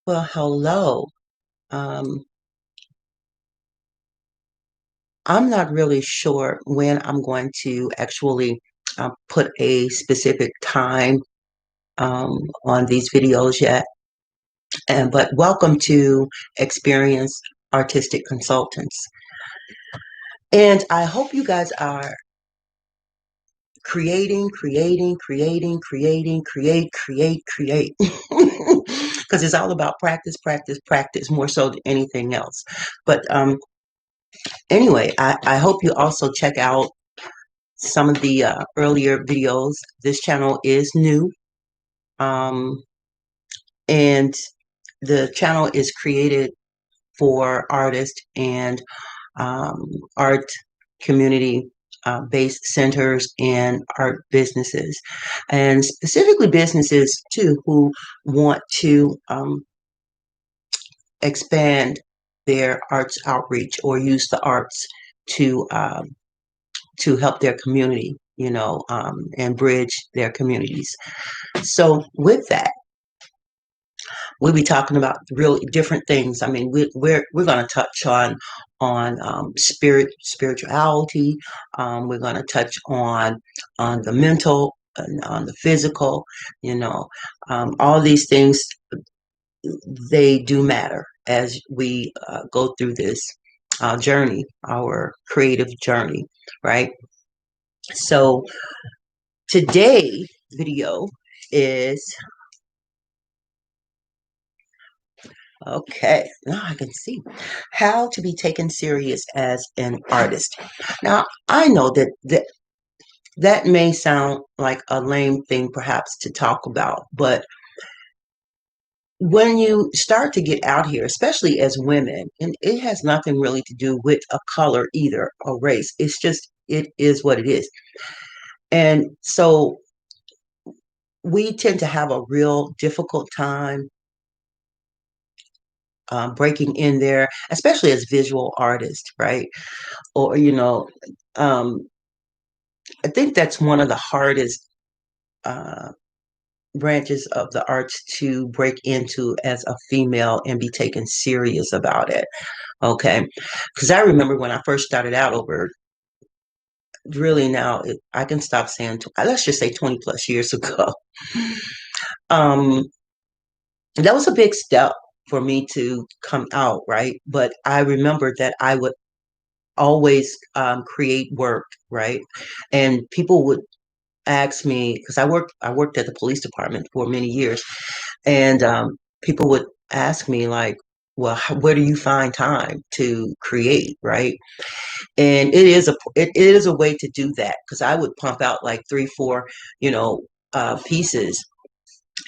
Well, hello. Um, I'm not really sure when I'm going to actually put a specific time on these videos yet. But welcome to Experienced Artistic Consultants. And I hope you guys are create. Because it's all about practice, practice, practice, more so than anything else. But anyway, I hope you also check out some of the earlier videos. This channel is new, um, and the channel is created for artists and um, art community based centers and art businesses, and specifically businesses too who want to expand their arts outreach or use the arts to to help their community, and bridge their communities. So with that, we'll be talking about really different things. I mean, we're going to touch on spirituality. We're going to touch on the mental, and on the physical. All these things, they do matter as we go through this journey, our creative journey, right? So today video is okay. Now I can see how to be taken serious as an artist. Now I know that may sound like a lame thing perhaps to talk about, but when you start to get out here, especially as women, and it has nothing really to do with a color either or race, it's just it is what it is. And so we tend to have a real difficult time breaking in there, especially as visual artists, right? Or um, I think that's one of the hardest uh, branches of the arts to break into as a female and be taken serious about it. Okay, because I remember when I first started out over really now I can stop saying let's just say 20 plus years ago. um, that was a big step for me to come out, right? But I remember that I would always create work, right? And people would ask me because I worked at the police department for many years, and people would ask me like, well, where do you find time to create, right? And it is a way to do that because I would pump out like three, four, pieces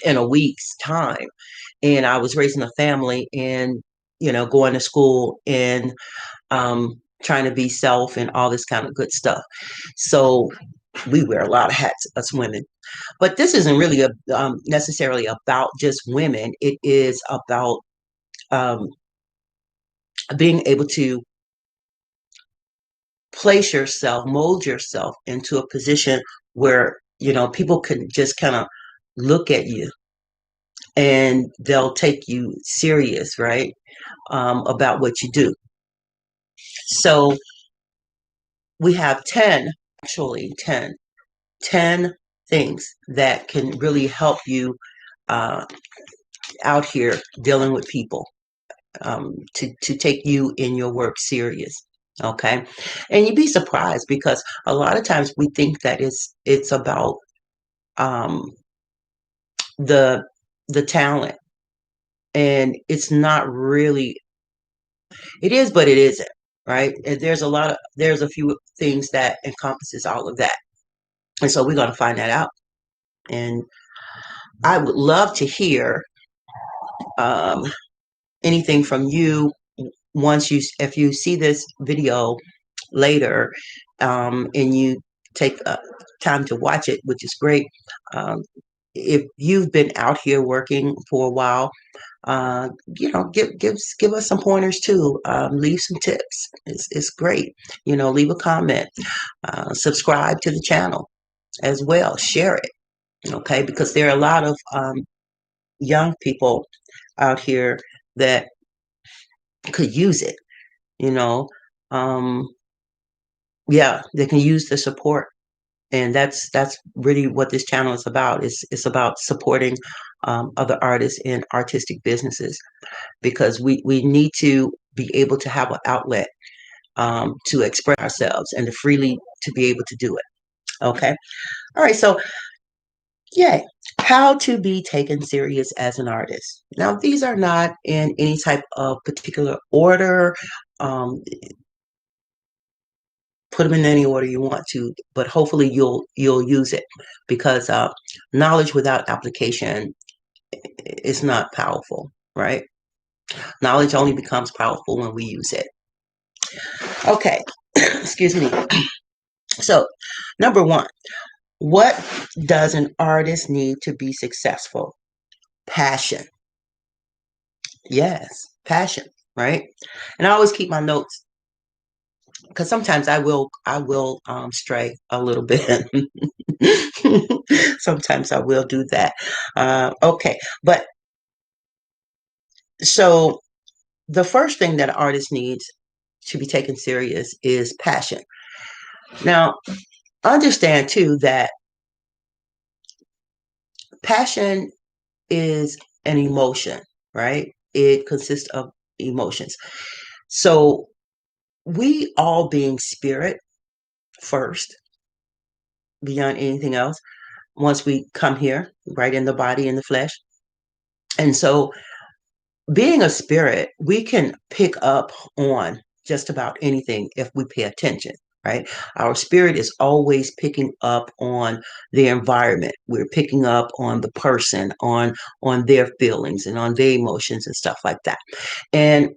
in a week's time, and I was raising a family and going to school and trying to be self and all this kind of good stuff. So we wear a lot of hats as women. But this isn't really necessarily about just women. It is about um, being able to place yourself, mold yourself into a position where, people can just kind of look at you and they'll take you serious, right? About what you do. So we have 10, actually 10 things that can really help you uh, out here dealing with people, to take you in your work serious. Okay. And you'd be surprised because a lot of times we think that it's about um, the the talent, and it's not really. It is, but it isn't, right? And there's a few things that encompasses all of that, and so we're going to find that out. And I would love to hear um, anything from you once if you see this video later, and you take time to watch it, which is great. Um, if you've been out here working for a while, give us some pointers too. Leave some tips. It's great. Leave a comment. Subscribe to the channel as well. Share it. Okay, because there are a lot of young people out here that could use it, you know. Um, yeah, they can use the support. And that's really what this channel is about. It's about supporting other artists in artistic businesses because we need to be able to have an outlet to express ourselves and to freely to be able to do it. Okay. All right. So, yay. How to be taken serious as an artist. Now, these are not in any type of particular order. Um, put them in any order you want to, but hopefully you'll use it because knowledge without application is not powerful, right? Knowledge only becomes powerful when we use it. Okay, excuse me. So, number one, what does an artist need to be successful? Passion. Yes, passion, right? And I always keep my notes because sometimes I will stray a little bit. Sometimes I will do that. Okay, but so the first thing that an artist needs to be taken serious is passion. Now, understand too that passion is an emotion, right? It consists of emotions. So we all being spirit first, beyond anything else, once we come here, right in the body, in the flesh. And so being a spirit, we can pick up on just about anything if we pay attention, right? Our spirit is always picking up on the environment. We're picking up on the person, on their feelings and on their emotions and stuff like that. And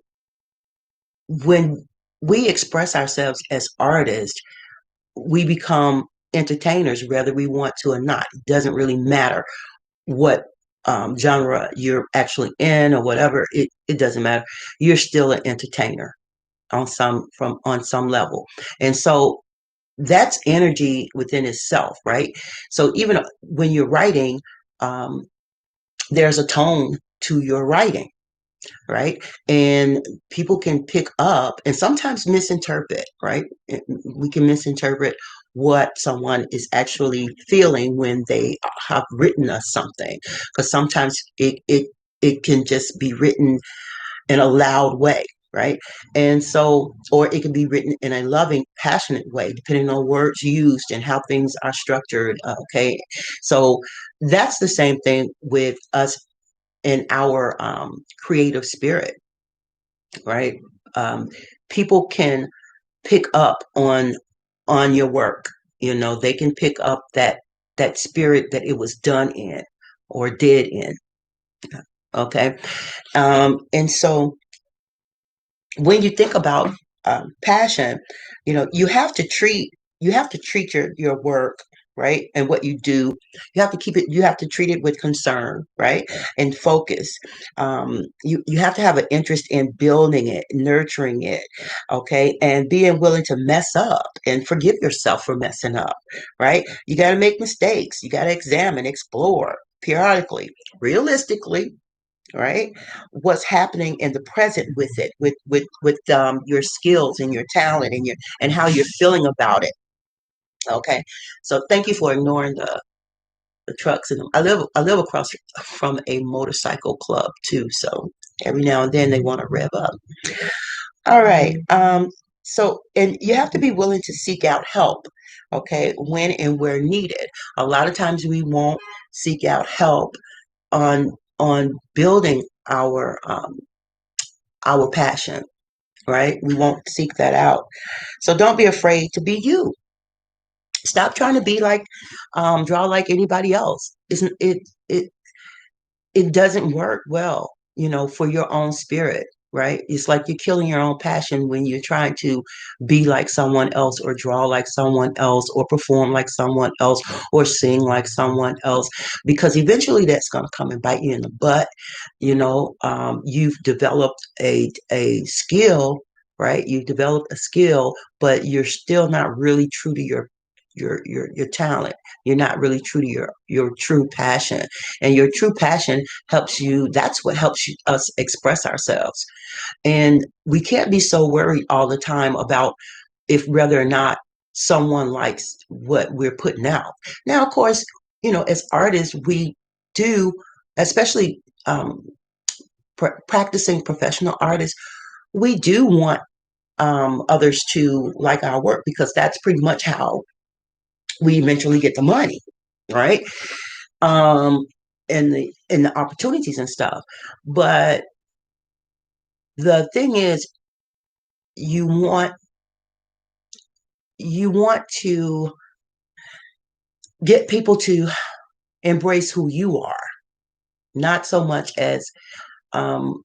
when we express ourselves as artists, we become entertainers, whether we want to or not. It doesn't really matter what genre you're actually in or whatever. It doesn't matter. You're still an entertainer on some level. And so that's energy within itself, right? So even when you're writing, um, there's a tone to your writing, right? And people can pick up and sometimes misinterpret, right? We can misinterpret what someone is actually feeling when they have written us something, because sometimes it can just be written in a loud way, right? And so, or it can be written in a loving, passionate way, depending on words used and how things are structured. Okay, so that's the same thing with us in our creative spirit, right? Um, People can pick up on your work. You know, they can pick up that spirit that it was done in or did in. Okay, and so when you think about passion, you know, you have to treat your work, right, and what you do. You have to keep it. You have to treat it with concern, right, and focus. You have to have an interest in building it, nurturing it, okay, and being willing to mess up and forgive yourself for messing up, right? You got to make mistakes. You got to examine, explore periodically, realistically, right, what's happening in the present with it, with your skills and your talent and your and how you're feeling about it. Okay, so thank you for ignoring the trucks. And I live across from a motorcycle club too, so every now and then they want to rev up. All right. So, and you have to be willing to seek out help, okay, when and where needed. A lot of times we won't seek out help on building our passion, right? We won't seek that out. So don't be afraid to be you. Stop trying to be like, draw like anybody else. Isn't it? It doesn't work well, you know, for your own spirit, right? It's like you're killing your own passion when you're trying to be like someone else or draw like someone else or perform like someone else or sing like someone else, because eventually that's going to come and bite you in the butt. You know, you've developed a skill, right? You've developed a skill, but you're still not really true to your talent. You're not really true to your true passion, and your true passion helps you. That's what helps us express ourselves. And we can't be so worried all the time about if whether or not someone likes what we're putting out. Now, of course, as artists, we do, especially practicing professional artists, we do want others to like our work because that's pretty much how we eventually get the money, right? Um, and the opportunities and stuff. But the thing is, you want you want to get people to embrace who you are, not so much as um,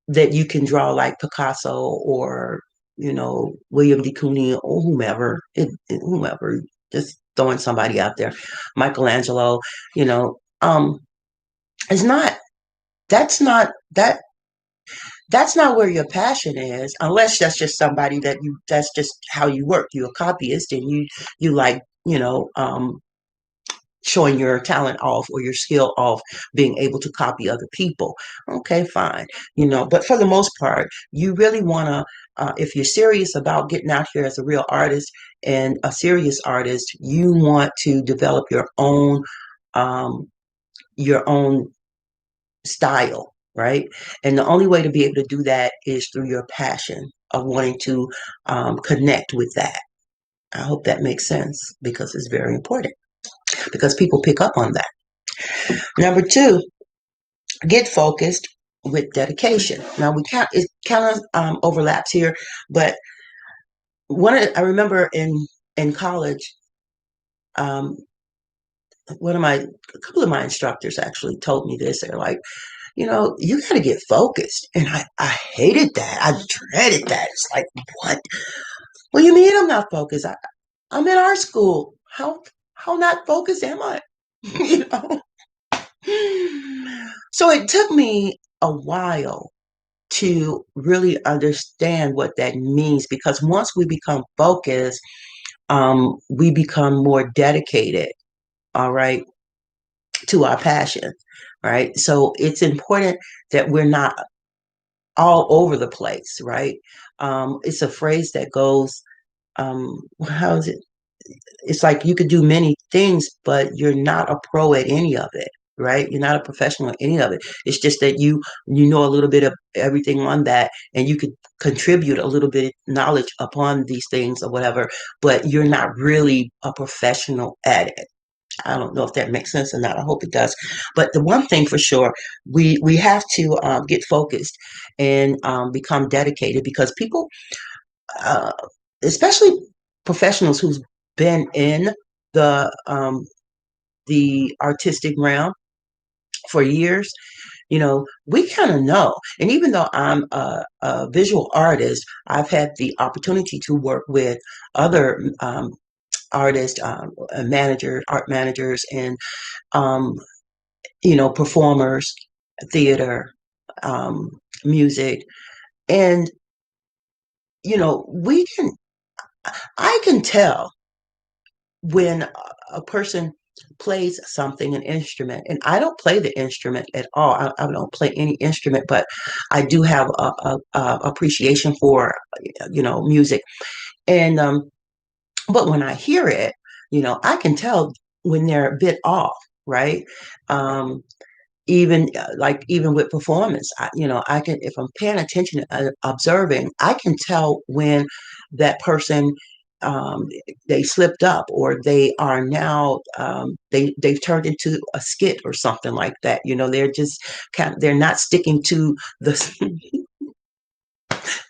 that you can draw like Picasso or William de Kooning or whomever, just throwing somebody out there, Michelangelo. You know, it's not. That's not where your passion is, unless that's just somebody that's just how you work. You're a copyist and you like showing your talent off or your skill off, being able to copy other people. Okay, fine. But for the most part, you really want to, if you're serious about getting out here as a real artist and a serious artist, you want to develop um, your own style, right? And the only way to be able to do that is through your passion of wanting to connect with that. I hope that makes sense because it's very important because people pick up on that. Number two, get focused with dedication. Now it kind of overlaps here, but I remember in college, um, a couple of my instructors actually told me this. They're like, you got to get focused. And I hated that. I dreaded that. It's like, what? What do you mean I'm not focused? I'm in art school. How not focused am I? you know? So it took me a while to really understand what that means because once we become focused, we become more dedicated, all right, to our passion, right? So it's important that we're not all over the place, right? It's a phrase that goes, how is it? It's like you could do many things, but you're not a pro at any of it, right? You're not a professional at any of it. It's just that you know a little bit of everything on that, and you could contribute a little bit of knowledge upon these things or whatever, but you're not really a professional at it. I don't know if that makes sense or not. I hope it does. But the one thing for sure, we have to get focused and become dedicated because people, uh, especially professionals who's been in the um, the artistic realm for years, we kind of know. And even though I'm a visual artist, I've had the opportunity to work with other artists, art managers, and um, performers, theater, um, music, and we can. I can tell when a person plays something, an instrument, and I don't play the instrument at all. I don't play any instrument, but I do have a appreciation for music, and but when I hear it, I can tell when they're a bit off, right? Um, even with performance, I can, if I'm paying attention, observing, I can tell when that person, um, they slipped up or they are now, they've turned into a skit or something like that. They're just they're not sticking to the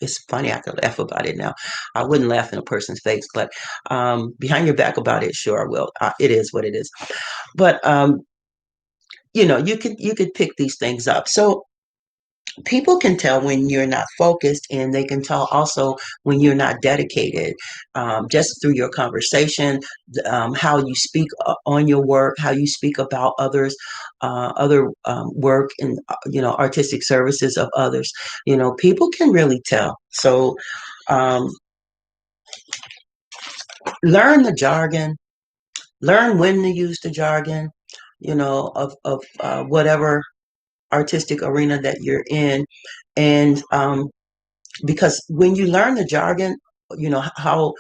it's funny, I could laugh about it now. I wouldn't laugh in a person's face, but behind your back about it, sure I will. It is what it is. But you could pick these things up. So people can tell when you're not focused, and they can tell also when you're not dedicated, just through your conversation, how you speak on your work, how you speak about other work and artistic services of others. People can really tell. So um, learn the jargon, learn when to use the jargon, of whatever artistic arena that you're in. And because when you learn the jargon, how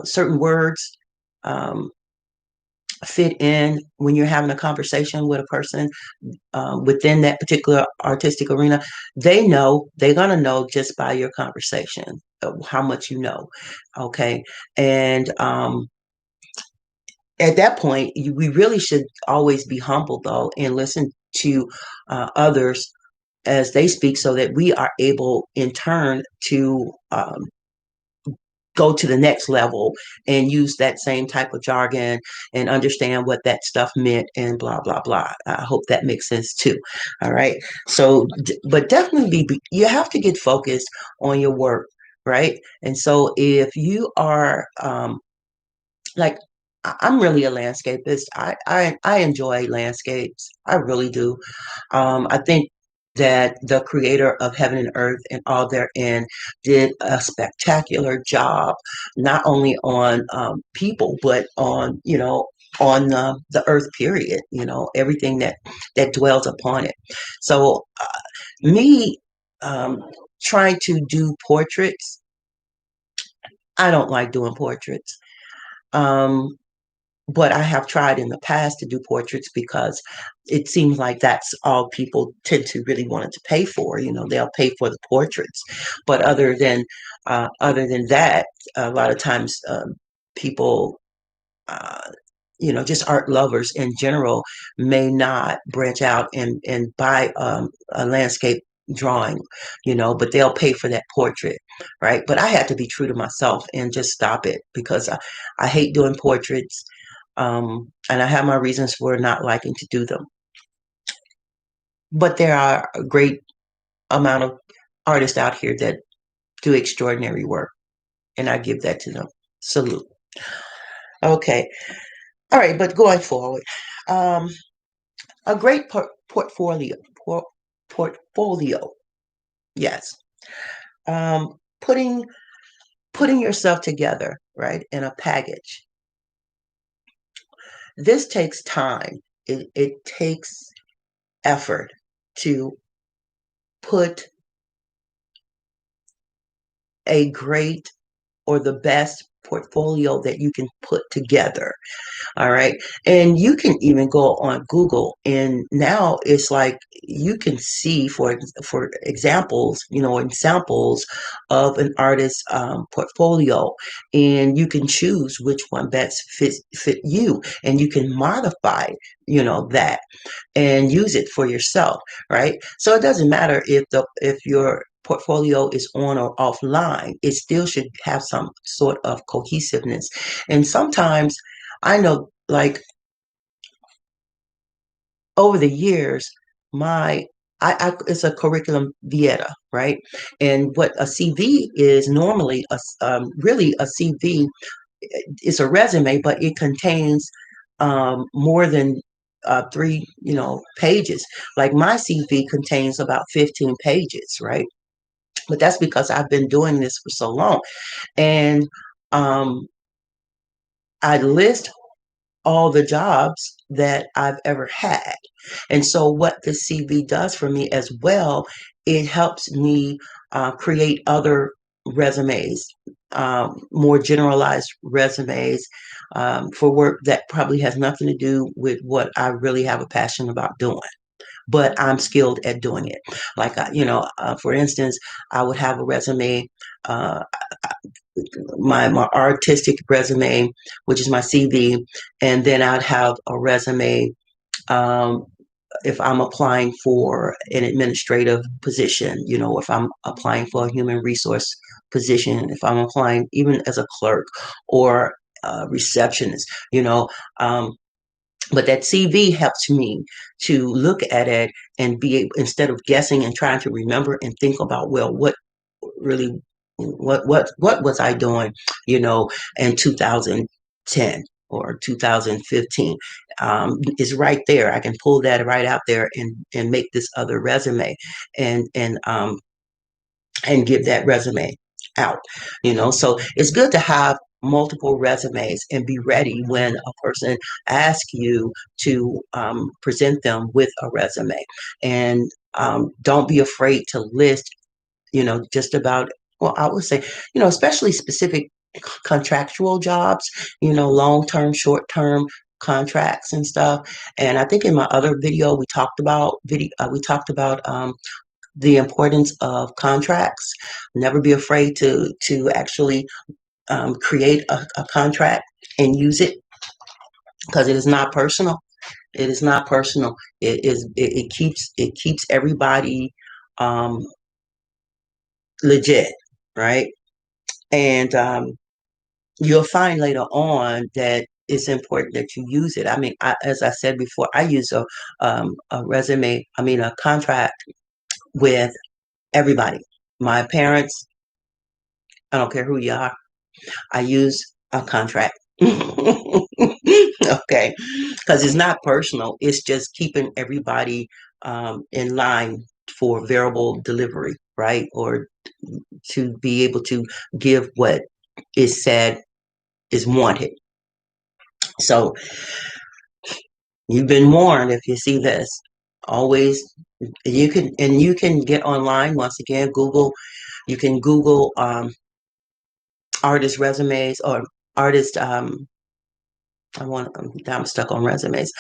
certain words um, fit in when you're having a conversation with a person within that particular artistic arena, they're going to know just by your conversation how much you know. Okay. And at that point, we really should always be humble, though, and listen to others as they speak so that we are able in turn to go to the next level and use that same type of jargon and understand what that stuff meant and blah blah blah. I hope that makes sense too. All right. So but definitely you have to get focused on your work, right? And so if you are like I'm really a landscapist. I enjoy landscapes. I really do. I think that the creator of heaven and earth and all therein did a spectacular job, not only on people, but on, on the earth, period, everything that dwells upon it. So, me um, trying to do portraits, I don't like doing portraits. Um, but I have tried in the past to do portraits because it seems like that's all people tend to really wanted to pay for. They'll pay for the portraits, but other than that, a lot of times people, uh, just art lovers in general, may not branch out and buy a landscape drawing, but they'll pay for that portrait, right? But I had to be true to myself and just stop it because I hate doing portraits. And I have my reasons for not liking to do them. But there are a great amount of artists out here that do extraordinary work, and I give that to them. Salute. Okay. All right, but going forward, um, a great portfolio, portfolio, yes. Putting yourself together, right, in a package. This takes time. It takes effort to put a great or the best portfolio that you can put together. All right. And you can even go on Google, and now it's like you can see for examples, and samples of an artist's portfolio, and you can choose which one best fit you, and you can modify, that and use it for yourself, right? So it doesn't matter if your portfolio is on or offline, it still should have some sort of cohesiveness. And sometimes I know, like, over the years, my it's a curriculum vitae, right? And what a CV is normally, really a CV is a resume, but it contains more than three, pages. Like my CV contains about 15 pages, right? But that's because I've been doing this for so long. And um, I list all the jobs that I've ever had. And so, what the CV does for me as well, it helps me create other resumes, more generalized resumes for work that probably has nothing to do with what I really have a passion about doing. But I'm skilled at doing it. Like, for instance, I would have a resume, uh, my artistic resume, which is my CV, and then I'd have a resume um, if I'm applying for an administrative position, if I'm applying for a human resource position, if I'm applying even as a clerk or a receptionist, but that CV helps me to look at it and be able, instead of guessing and trying to remember and think about, well, really, what was I doing, in 2010 or 2015, is right there. I can pull that right out there and make this other resume and give that resume out. So it's good to have multiple resumes and be ready when a person asks you to present them with a resume. And don't be afraid to list, just about, well, I would say, especially specific contractual jobs, long-term, short-term contracts and stuff. And I think in my other video we talked about the importance of contracts. Never be afraid to actually create a contract and use it, because it is not personal. It is not personal. It keeps everybody um, legit, right? And you'll find later on that it's important that you use it. I mean, as I said before, I use a resume, I mean, a contract with everybody. My parents, I don't care who you are, I use a contract. Okay, because it's not personal. It's just keeping everybody in line for variable delivery, right? Or to be able to give what is said is wanted. So you've been warned. If you see this, always, you can get online once again. Google. You can Google artist resumes or artist. I'm stuck on resumes.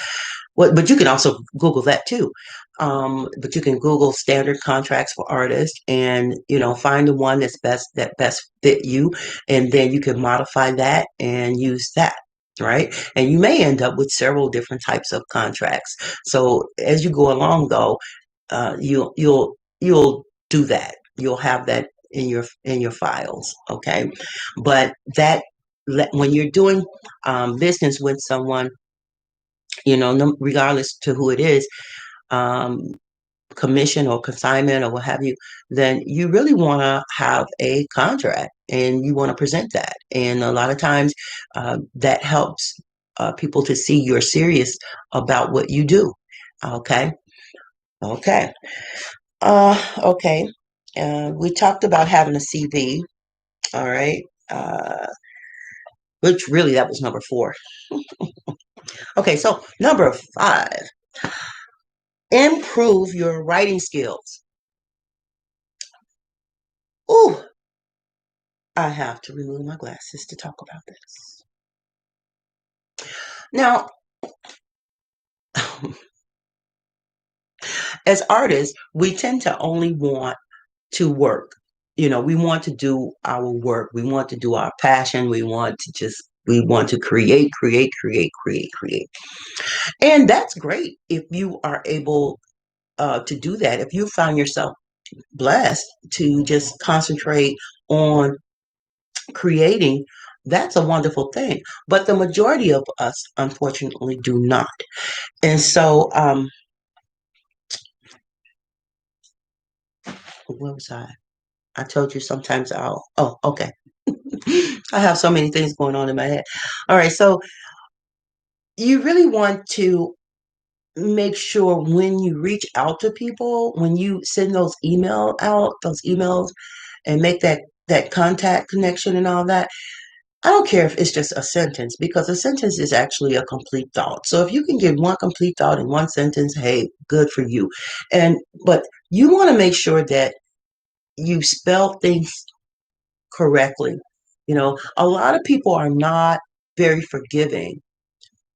But you can also Google that too. But you can Google standard contracts for artists, and find the one that best fit you, and then you can modify that and use that. Right. And you may end up with several different types of contracts. So as you go along, though, you'll do that. You'll have that in your files. Okay. But when you're doing business with someone, regardless to who it is, um, commission or consignment or what have you, then you really want to have a contract and you want to present that. And a lot of times that helps people to see you're serious about what you do. Okay. Okay. Okay. We talked about having a CV. All right. Which really, that was number 4. Okay. So number 5, improve your writing skills. Ooh, I have to remove my glasses to talk about this. Now, as artists, we tend to only want to work. We want to do our work. We want to do our passion. We want to create, create, create, create, create. And that's great if you are able to do that. If you found yourself blessed to just concentrate on creating, that's a wonderful thing. But the majority of us, unfortunately, do not. And so, where was I? I told you sometimes oh, okay. I have so many things going on in my head. All right. So you really want to make sure when you reach out to people, when you send those emails and make that contact connection and all that, I don't care if it's just a sentence, because a sentence is actually a complete thought. So if you can get one complete thought in one sentence, hey, good for you. But you want to make sure that you spell things correctly. A lot of people are not very forgiving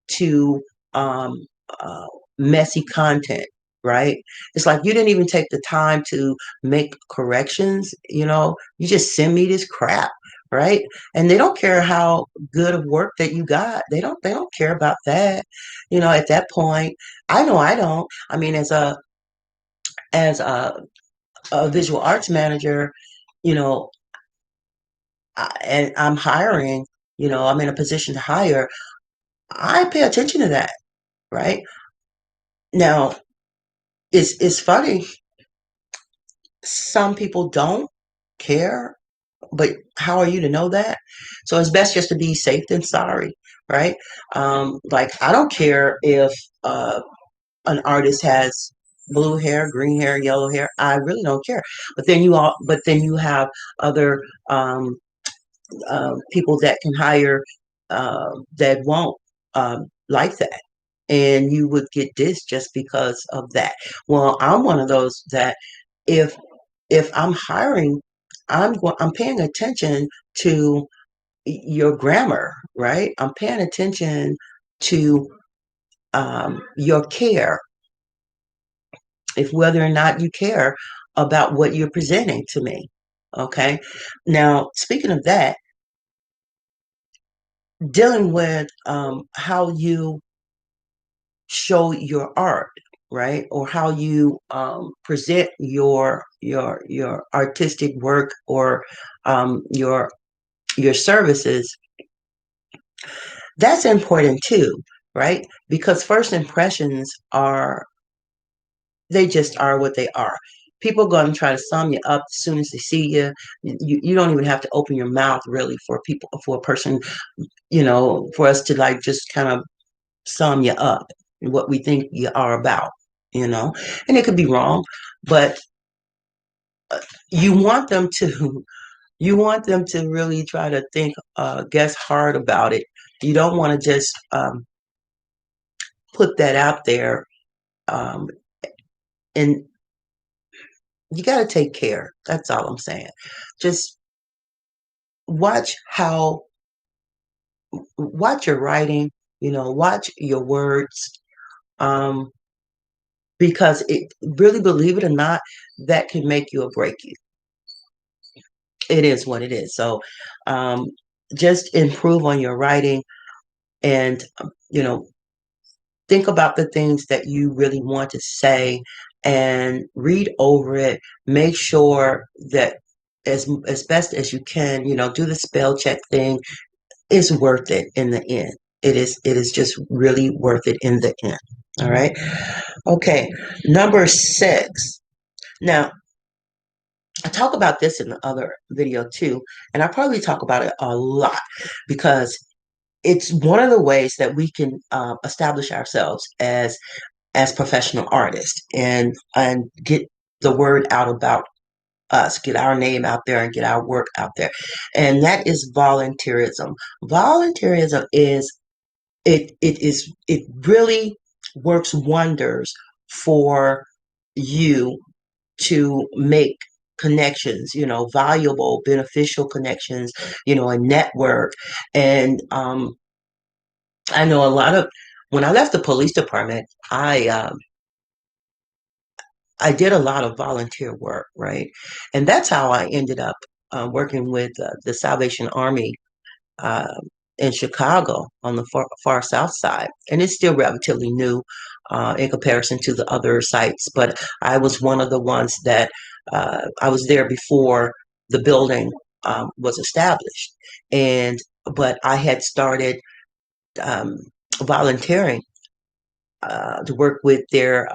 to um, uh, messy content, right? It's like you didn't even take the time to make corrections. You just send me this crap, right? And they don't care how good of work that you got. They don't care about that. At that point, I know I don't. I mean, as a visual arts manager, you know, and I'm hiring, I'm in a position to hire, I pay attention to that, right? Now, it's funny. Some people don't care, but how are you to know that? So it's best just to be safe than sorry, right? Like I don't care if an artist has blue hair, green hair, yellow hair. I really don't care. But then you have other people that can hire that won't like that, and you would get this just because of that. Well, I'm one of those that if I'm hiring, I'm paying attention to your grammar, right? I'm paying attention to your care, if whether or not you care about what you're presenting to me. Okay. Now, speaking of that, dealing with how you show your art, right, or how you present your artistic work, or your services, that's important too, right? Because first impressions are, they just are what they are. People are going to try to sum you up as soon as they see you. You don't even have to open your mouth really for a person, for us to like just kind of sum you up and what we think you are about, you know, and it could be wrong, but you want them to, you want them to really try to think, guess hard about it. You don't want to just put that out there, um, and you got to take care. That's all I'm saying. Just watch how, watch your writing, watch your words, um, because it really, believe it or not, that can make you or break you. It is what it is. So, um, just improve on your writing, and, think about the things that you really want to say, and read over it. Make sure that as best as you can, do the spell check thing. Is worth it in the end. It is just really worth it in the end. All right. Okay. Number 6. Now, I talk about this in the other video too, and I probably talk about it a lot because it's one of the ways that we can establish ourselves as professional artists, and get the word out about us, get our name out there, and get our work out there. And that is volunteerism. Volunteerism is, it really works wonders for you to make connections, valuable, beneficial connections, a network. And I know a lot of, when I left the police department, I did a lot of volunteer work, right? And that's how I ended up working with the Salvation Army uh, in Chicago on the far south side. And it's still relatively new in comparison to the other sites, but I was one of the ones that I was there before the building was established. And but I had started um, volunteering to work with their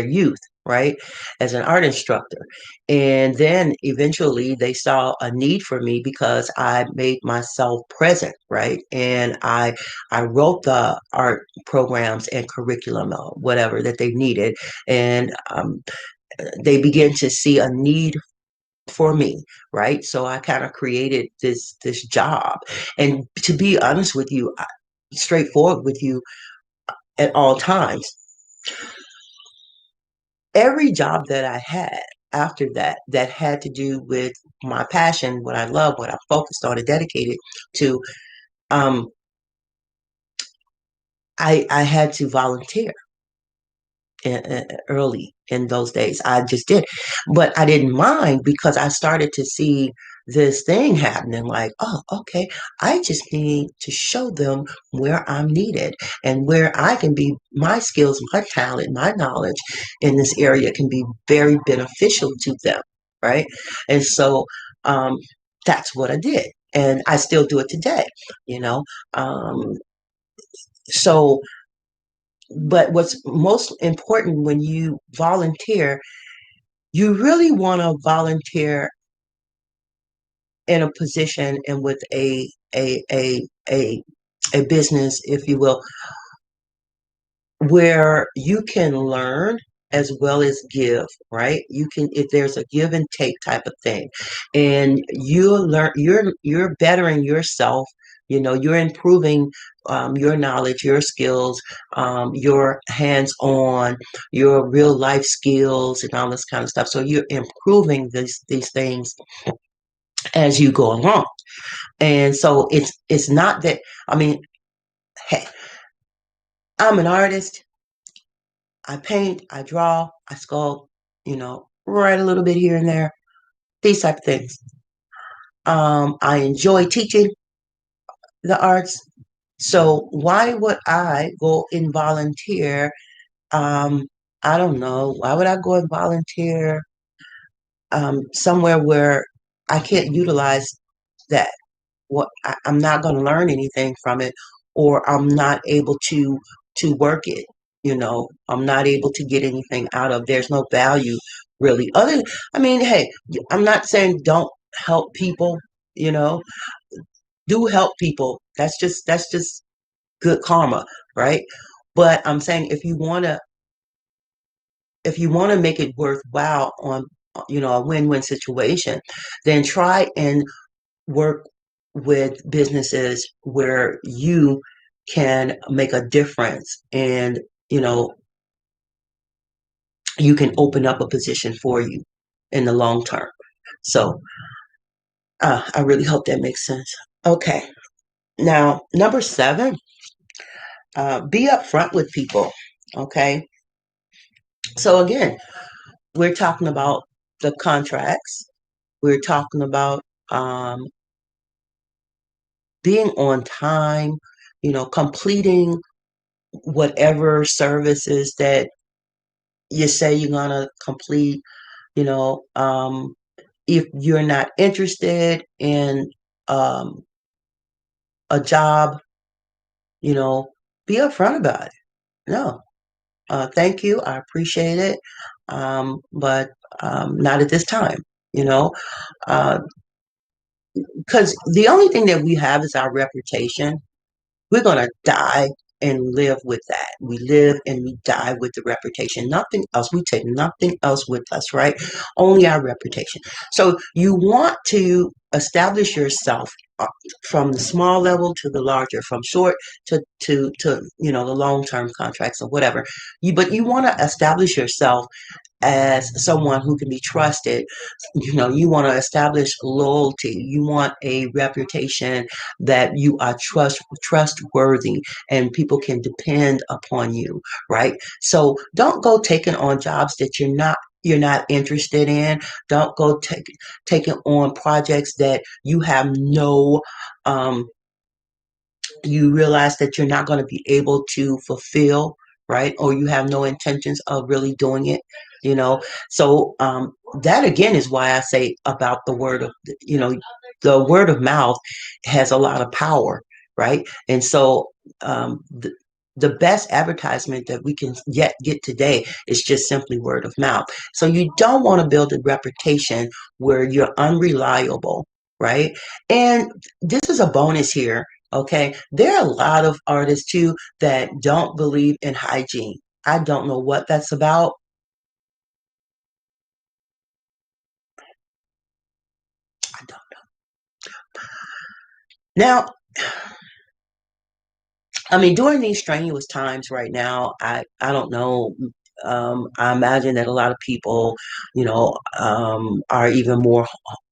youth, right, as an art instructor. And then eventually they saw a need for me because I made myself present, right, and I wrote the art programs and curriculum, whatever that they needed. And they began to see a need for me, right? So I kind of created this job. And to be honest with you, straightforward with you, at all times, every job that I had after that, that had to do with my passion, what I love, what I'm focused on and dedicated to, um, I had to volunteer early in those days. I just did, but I didn't mind because I started to see this thing happening. Like, oh, okay, I just need to show them where I'm needed, and where I can be, my skills, my talent, my knowledge in this area can be very beneficial to them, right? And so um, that's what I did, and I still do it today. You know, um, so but what's most important when you volunteer, you really want to volunteer in a position and with a a a a business, if you will, where you can learn, as well as give, right? You can, if there's a give and take type of thing, and you're bettering yourself, you're improving your knowledge, your skills, your hands-on, your real life skills, and all this kind of stuff. So you're improving these things as you go along. And so it's not that, I mean, hey, I'm an artist. I paint, I draw, I sculpt, write a little bit here and there, these type of things. I enjoy teaching the arts. So why would I go and volunteer? Um, I don't know. Why would I go and volunteer somewhere where I can't utilize that? I'm not going to learn anything from it, or I'm not able to work it. I'm not able to get anything out of. There's no value really. I mean, hey, I'm not saying don't help people. You know, do help people. That's just good karma, right? But I'm saying if you want to make it worthwhile on a win-win situation, then try and work with businesses where you can make a difference, and you know you can open up a position for you in the long term. So I really hope that makes sense. Okay, now number 7, be upfront with people. Okay, so again, we're talking about the contracts. We're talking about being on time, completing whatever services that you say you're gonna complete. You know, if you're not interested in um, a job, you know, be upfront about it. No, thank you, I appreciate it, but not at this time. You know, because the only thing that we have is our reputation. We're going to die and live with that. We live and we die with the reputation. Nothing else. We take nothing else with us, right? Only our reputation. So you want to establish yourself from the small level to the larger, from short to the long term contracts or whatever. But you want to establish yourself as someone who can be trusted. You want to establish loyalty. You want a reputation that you are trustworthy and people can depend upon you, right? So don't go taking on jobs that you're not interested in. Don't go taking on projects that you have no you realize that you're not going to be able to fulfill, right? Or you have no intentions of really doing it, you know. So that again is why I say about you know, the word of mouth has a lot of power, right? And so the best advertisement that we can yet get today is just simply word of mouth. So you don't want to build a reputation where you're unreliable, right? And this is a bonus here. Okay, there are a lot of artists too that don't believe in hygiene. I don't know what that's about. I don't know. Now, I mean, during these strenuous times right now, I don't know. I imagine that a lot of people, are even more.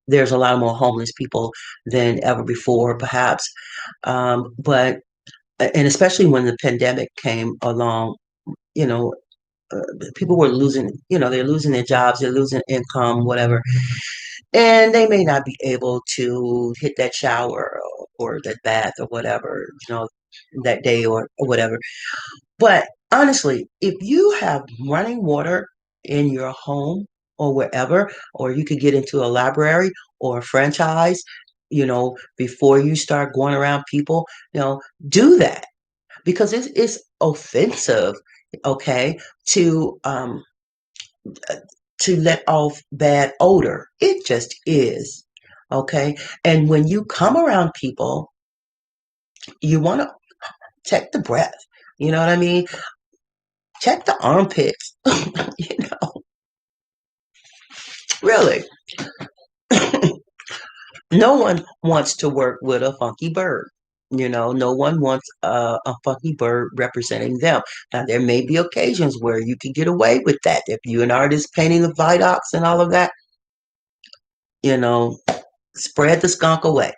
There's a lot more homeless people than ever before, perhaps. But and especially when the pandemic came along, you know, uh, people were losing. They're losing their jobs, they're losing income, whatever, and they may not be able to hit that shower or that bath or whatever, that day or whatever. But honestly, if you have running water in your home or wherever, or you could get into a library or a franchise, before you start going around people, do that, because it's offensive, okay, to let off bad odor. It just is. Okay. And when you come around people, you want to take the breath. You know what I mean? check the armpits. You know, really. No one wants to work with a funky bird. You know, no one wants a funky bird representing them. Now, there may be occasions where you can get away with that. If you're an artist painting the vidocs and all of that, you know, spread the skunk away.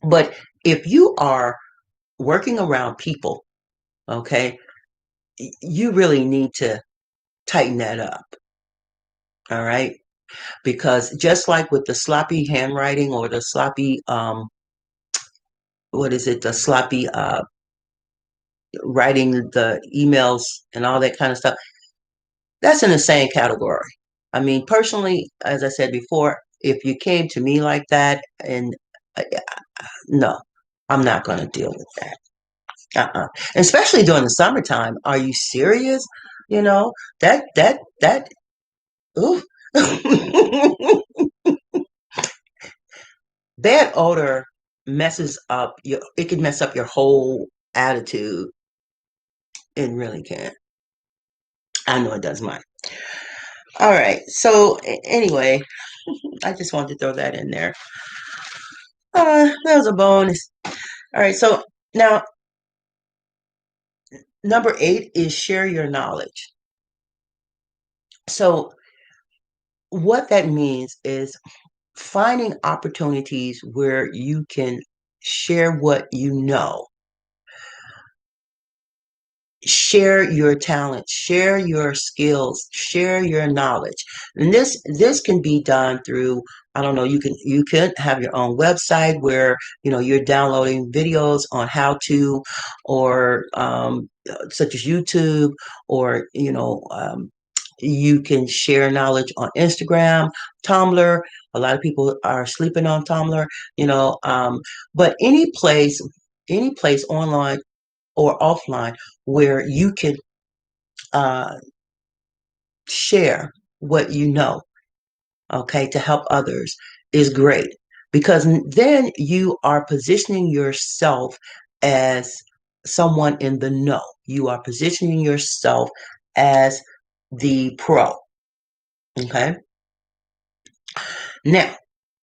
But if you are working around people, okay, you really need to tighten that up. All right. Because just like with the sloppy handwriting or the sloppy, what is it, the sloppy writing the emails and all that kind of stuff, that's in the same category. I mean, personally, as I said before, if you came to me like that, and uh, no, I'm not going to deal with that. Especially during the summertime. Are you serious? You know, that, ooh. Bad odor messes up it can mess up your whole attitude. It really can. I know it does mine. All right. So anyway, I just wanted to throw that in there. That was a bonus. All right. So now number 8 is share your knowledge. So what that means is finding opportunities where you can share what you know, share your talent, share your skills, share your knowledge. And this can be done through, I don't know, you can have your own website where you're downloading videos on how to, or such as YouTube, or you can share knowledge on Instagram, Tumblr. A lot of people are sleeping on Tumblr, but any place online or offline where you can uh, share what you know, okay, to help others is great, because then you are positioning yourself as someone in the know. You are positioning yourself as the pro, okay? Now,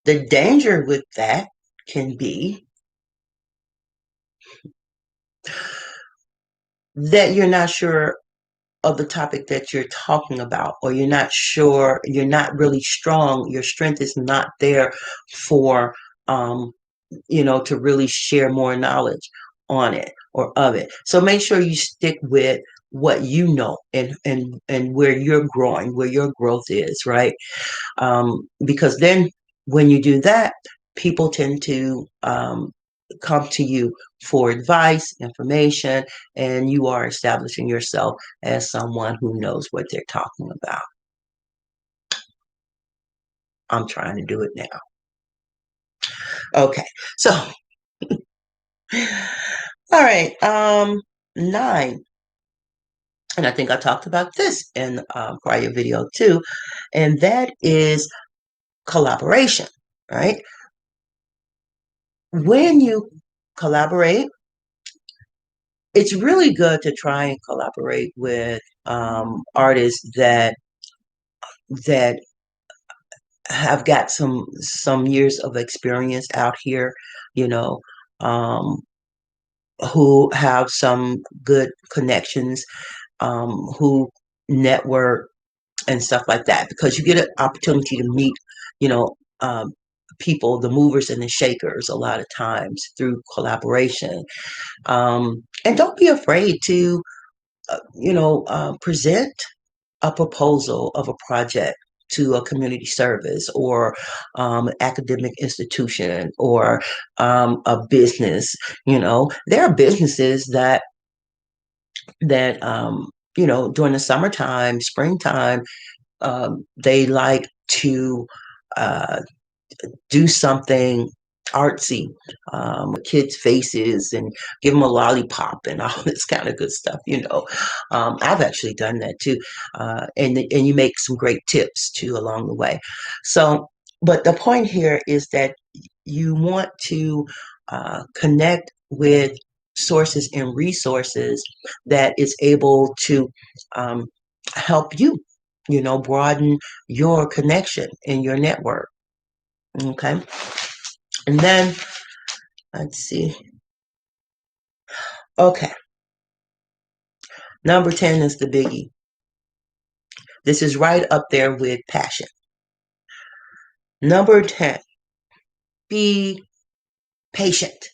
the danger with that can be that you're not sure of the topic that you're talking about, or you're not sure, you're not really strong, your strength is not there for um to really share more knowledge on it or of it. So make sure you stick with what you know, and where you're growing, where your growth is, right? Because then when you do that, people tend to come to you for advice, information, and you are establishing yourself as someone who knows what they're talking about. I'm trying to do it now. Okay, so all right, 9, and I think I talked about this in prior video too, and that is collaboration, right? When you collaborate, it's really good to try and collaborate with artists that have got some years of experience out here, you know, um, who have some good connections, who network and stuff like that, because you get an opportunity to meet, you know, people, the movers and the shakers, a lot of times through collaboration. And don't be afraid to, present a proposal of a project to a community service, or academic institution, or a business. There are businesses that during the summertime, springtime, they like to uh, do something artsy, kids' faces, and give them a lollipop and all this kind of good stuff. I've actually done that too, and you make some great tips too along the way. So, but the point here is that you want to connect with sources and resources that is able to um, help you, broaden your connection in your network. Okay. And then let's see. Okay. Number 10 is the biggie. This is right up there with passion. Number 10, be patient.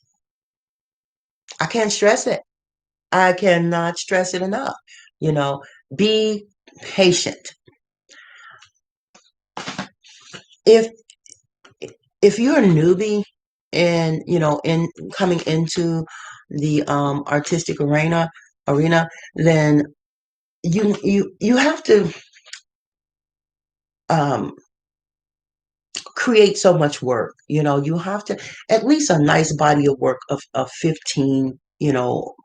I can't stress it. I cannot stress it enough. You know, be patient. If if you're a newbie and in coming into the artistic arena, then you have to um create so much work. You have to at least a nice body of work of 15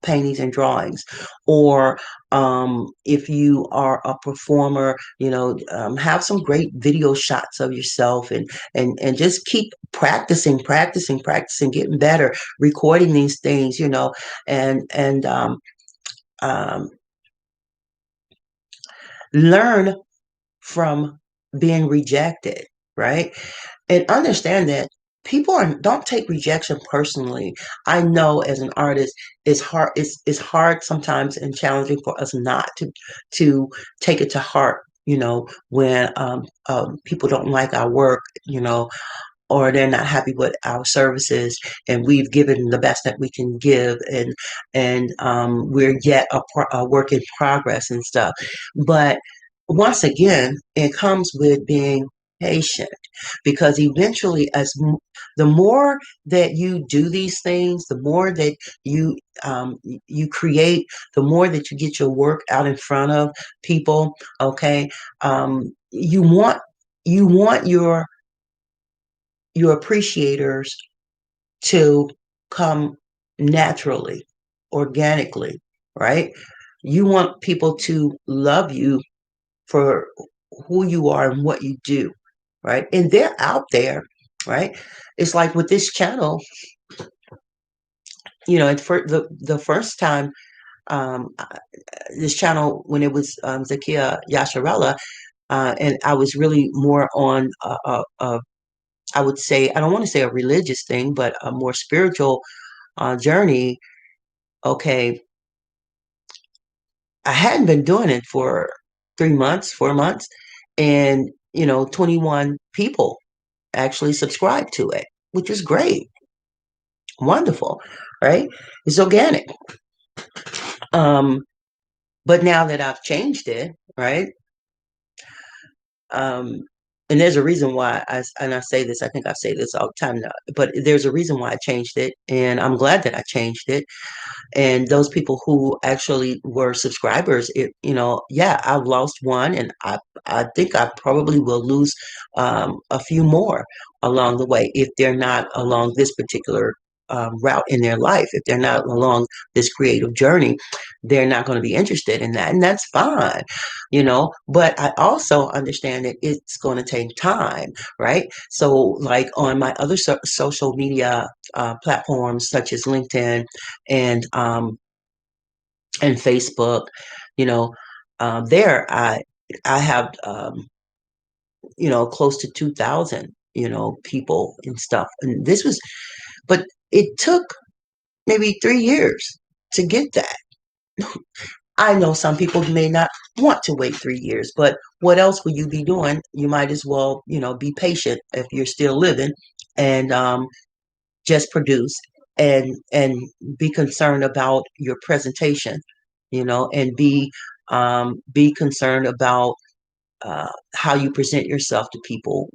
paintings and drawings, or if you are a performer, have some great video shots of yourself, and just keep practicing, getting better, recording these things, and um, learn from being rejected, right? And understand that don't take rejection personally. I know as an artist, it's hard sometimes and challenging for us not to take it to heart, when people don't like our work, or they're not happy with our services, and we've given the best that we can give, and we're yet a work in progress and stuff. But once again, it comes with being patient, because eventually, the more that you do these things, the more that you you create, the more that you get your work out in front of people. Okay. You want your appreciators to come naturally, organically, right? You want people to love you for who you are and what you do, right? And they're out there, right? It's like with this channel, and for the first time, um, uh, this channel, when it was Zakia Yasharella, and I was really more on I would say, I don't want to say a religious thing, but a more spiritual journey. Okay, I hadn't been doing it for 3 months, 4 months, and 21 people actually subscribed to it, which is great, wonderful, right? It's organic. Um, but now that I've changed it, right? Um, and there's a reason why and I say this, I think I say this all the time now, but there's a reason why I changed it, and I'm glad that I changed it. And those people who actually were subscribers, yeah, I've lost one, and I think I probably will lose a few more along the way, if they're not along this particular route in their life. If they're not along this creative journey, they're not going to be interested in that, and that's fine. But I also understand that it's going to take time, right? So, like on my other social media platforms, such as LinkedIn and Facebook, you know, there I have close to 2,000 people and stuff, and but it took maybe 3 years to get that. I know some people may not want to wait 3 years, but what else will you be doing? You might as well, be patient if you're still living, and just produce, and be concerned about your presentation, and be concerned about how you present yourself to people.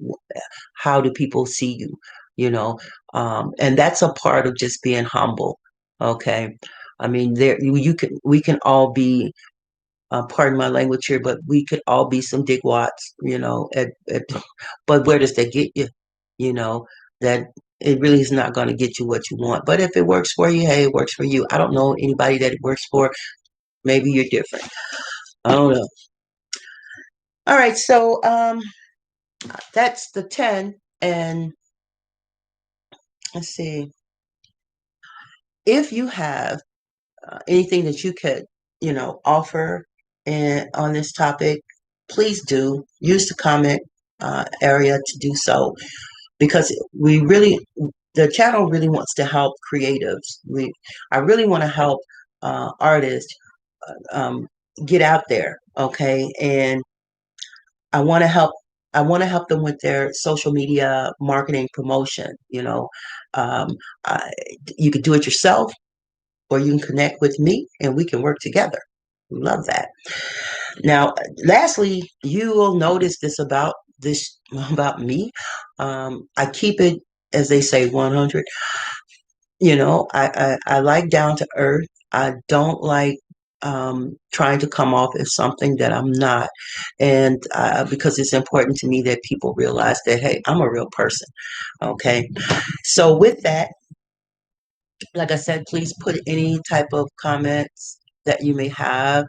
How do people see you? And that's a part of just being humble. Okay. I mean, we can all be, pardon my language here, but we could all be some dickwats, but where does that get you? You know, that it really is not going to get you what you want. But if it works for you, hey, it works for you. I don't know anybody that it works for. Maybe you're different. I don't know. All right, so that's the 10. And let's see. If you have anything that you could, offer and on this topic, please do use the comment area to do so, because the channel really wants to help creatives. I really want to help artists um, get out there, okay? And I want to help. I want to help them with their social media marketing promotion. Um, I, you could do it yourself, or you can connect with me, and we can work together. Love that. Now, lastly, you will notice this about me. I keep it, as they say, 100. I like down to earth. I don't like trying to come off as something that I'm not. And because it's important to me that people realize that, hey, I'm a real person. Okay. So, with that, like I said, please put any type of comments that you may have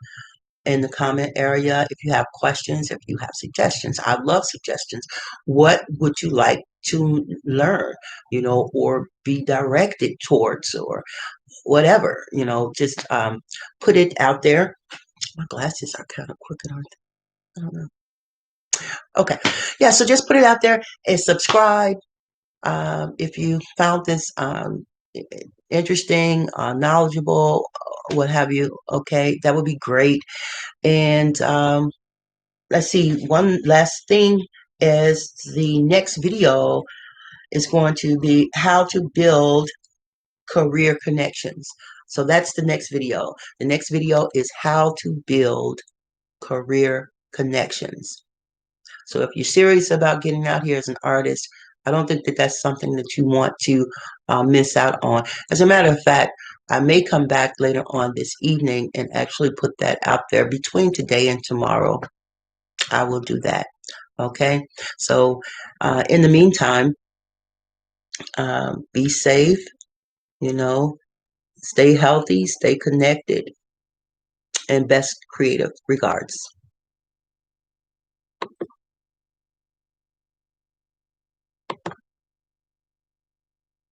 in the comment area. If you have questions, if you have suggestions, I love suggestions. What would you like to learn, or be directed towards, or whatever, just put it out there. My glasses are kind of crooked, aren't they? I don't know. Okay. Yeah, so just put it out there and subscribe. If you found this interesting, knowledgeable, what have you, okay, that would be great. And let's see, one last thing is the next video is going to be how to build career connections. So that's the next video. The next video is how to build career connections. So if you're serious about getting out here as an artist, I don't think that that's something that you want to miss out on. As a matter of fact, I may come back later on this evening and actually put that out there between today and tomorrow. I will do that. Okay. So in the meantime, be safe, you know, stay healthy, stay connected, and best creative regards.